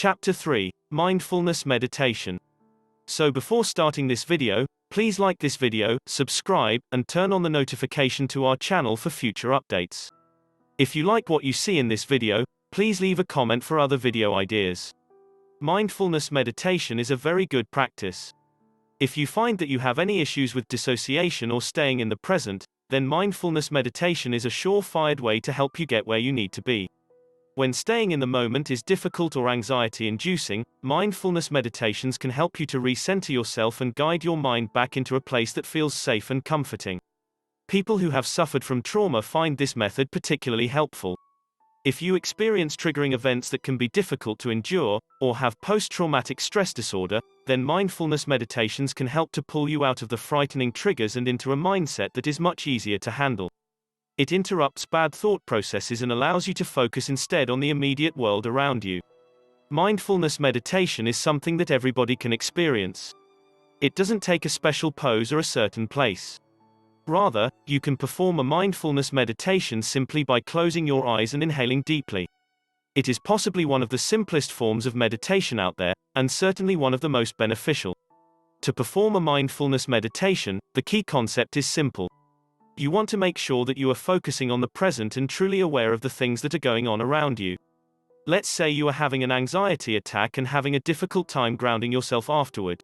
Chapter 3, Mindfulness Meditation. So before starting this video, please like this video, subscribe, and turn on the notification to our channel for future updates. If you like what you see in this video, please leave a comment for other video ideas. Mindfulness meditation is a very good practice. If you find that you have any issues with dissociation or staying in the present, then mindfulness meditation is a sure-fired way to help you get where you need to be. When staying in the moment is difficult or anxiety-inducing, mindfulness meditations can help you to recenter yourself and guide your mind back into a place that feels safe and comforting. People who have suffered from trauma find this method particularly helpful. If you experience triggering events that can be difficult to endure, or have post-traumatic stress disorder, then mindfulness meditations can help to pull you out of the frightening triggers and into a mindset that is much easier to handle. It interrupts bad thought processes and allows you to focus instead on the immediate world around you. Mindfulness meditation is something that everybody can experience. It doesn't take a special pose or a certain place. Rather, you can perform a mindfulness meditation simply by closing your eyes and inhaling deeply. It is possibly one of the simplest forms of meditation out there, and certainly one of the most beneficial. To perform a mindfulness meditation, the key concept is simple. You want to make sure that you are focusing on the present and truly aware of the things that are going on around you. Let's say you are having an anxiety attack and having a difficult time grounding yourself afterward.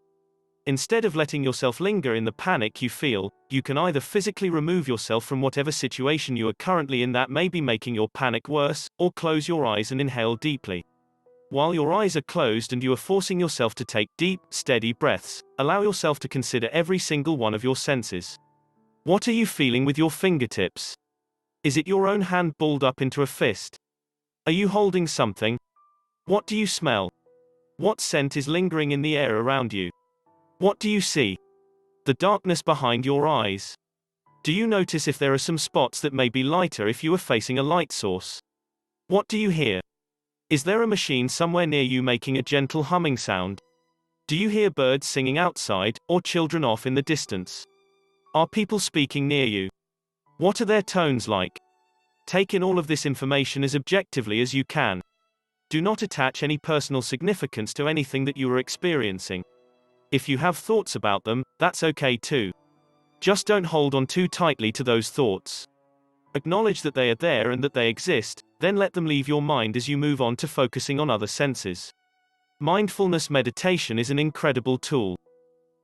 Instead of letting yourself linger in the panic you feel, you can either physically remove yourself from whatever situation you are currently in that may be making your panic worse, or close your eyes and inhale deeply. While your eyes are closed and you are forcing yourself to take deep, steady breaths, allow yourself to consider every single one of your senses. What are you feeling with your fingertips? Is it your own hand balled up into a fist? Are you holding something? What do you smell? What scent is lingering in the air around you? What do you see? The darkness behind your eyes. Do you notice if there are some spots that may be lighter if you are facing a light source? What do you hear? Is there a machine somewhere near you making a gentle humming sound? Do you hear birds singing outside, or children off in the distance? Are people speaking near you? What are their tones like? Take in all of this information as objectively as you can. Do not attach any personal significance to anything that you are experiencing. If you have thoughts about them, that's okay too. Just don't hold on too tightly to those thoughts. Acknowledge that they are there and that they exist, then let them leave your mind as you move on to focusing on other senses. Mindfulness meditation is an incredible tool.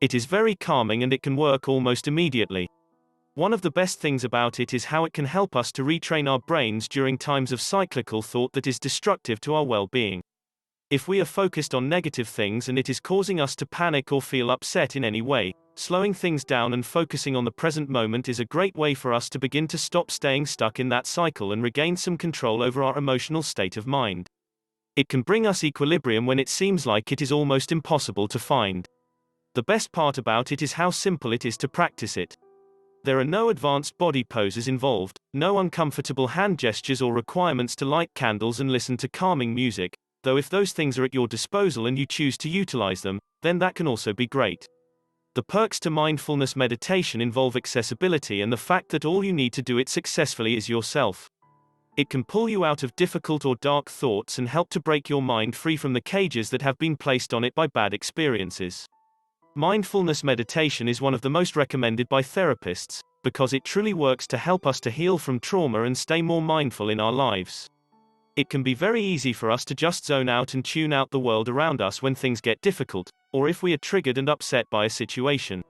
It is very calming and it can work almost immediately. One of the best things about it is how it can help us to retrain our brains during times of cyclical thought that is destructive to our well-being. If we are focused on negative things and it is causing us to panic or feel upset in any way, slowing things down and focusing on the present moment is a great way for us to begin to stop staying stuck in that cycle and regain some control over our emotional state of mind. It can bring us equilibrium when it seems like it is almost impossible to find. The best part about it is how simple it is to practice it. There are no advanced body poses involved, no uncomfortable hand gestures or requirements to light candles and listen to calming music, though if those things are at your disposal and you choose to utilize them, then that can also be great. The perks to mindfulness meditation involve accessibility and the fact that all you need to do it successfully is yourself. It can pull you out of difficult or dark thoughts and help to break your mind free from the cages that have been placed on it by bad experiences. Mindfulness meditation is one of the most recommended by therapists, because it truly works to help us to heal from trauma and stay more mindful in our lives. It can be very easy for us to just zone out and tune out the world around us when things get difficult, or if we are triggered and upset by a situation.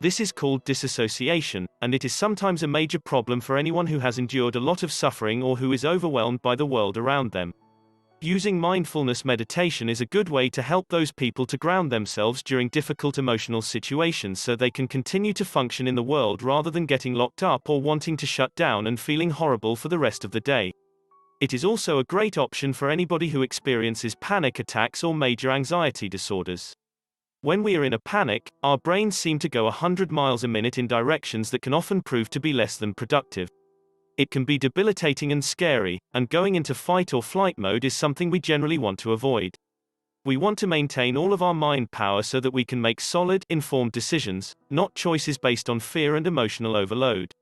This is called disassociation, and it is sometimes a major problem for anyone who has endured a lot of suffering or who is overwhelmed by the world around them. Using mindfulness meditation is a good way to help those people to ground themselves during difficult emotional situations so they can continue to function in the world rather than getting locked up or wanting to shut down and feeling horrible for the rest of the day. It is also a great option for anybody who experiences panic attacks or major anxiety disorders. When we are in a panic, our brains seem to go 100 miles a minute in directions that can often prove to be less than productive. It can be debilitating and scary, and going into fight or flight mode is something we generally want to avoid. We want to maintain all of our mind power so that we can make solid, informed decisions, not choices based on fear and emotional overload.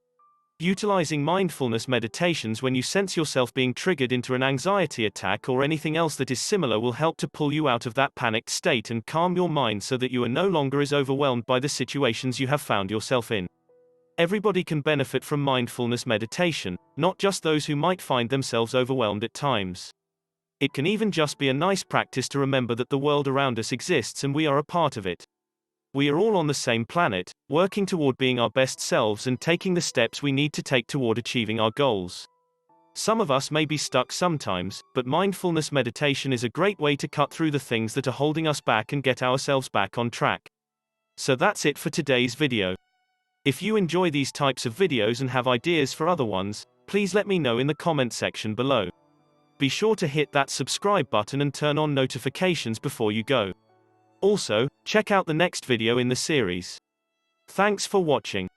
Utilizing mindfulness meditations when you sense yourself being triggered into an anxiety attack or anything else that is similar will help to pull you out of that panicked state and calm your mind so that you are no longer as overwhelmed by the situations you have found yourself in. Everybody can benefit from mindfulness meditation, not just those who might find themselves overwhelmed at times. It can even just be a nice practice to remember that the world around us exists and we are a part of it. We are all on the same planet, working toward being our best selves and taking the steps we need to take toward achieving our goals. Some of us may be stuck sometimes, but mindfulness meditation is a great way to cut through the things that are holding us back and get ourselves back on track. So that's it for today's video. If you enjoy these types of videos and have ideas for other ones, please let me know in the comment section below. Be sure to hit that subscribe button and turn on notifications before you go. Also, check out the next video in the series. Thanks for watching.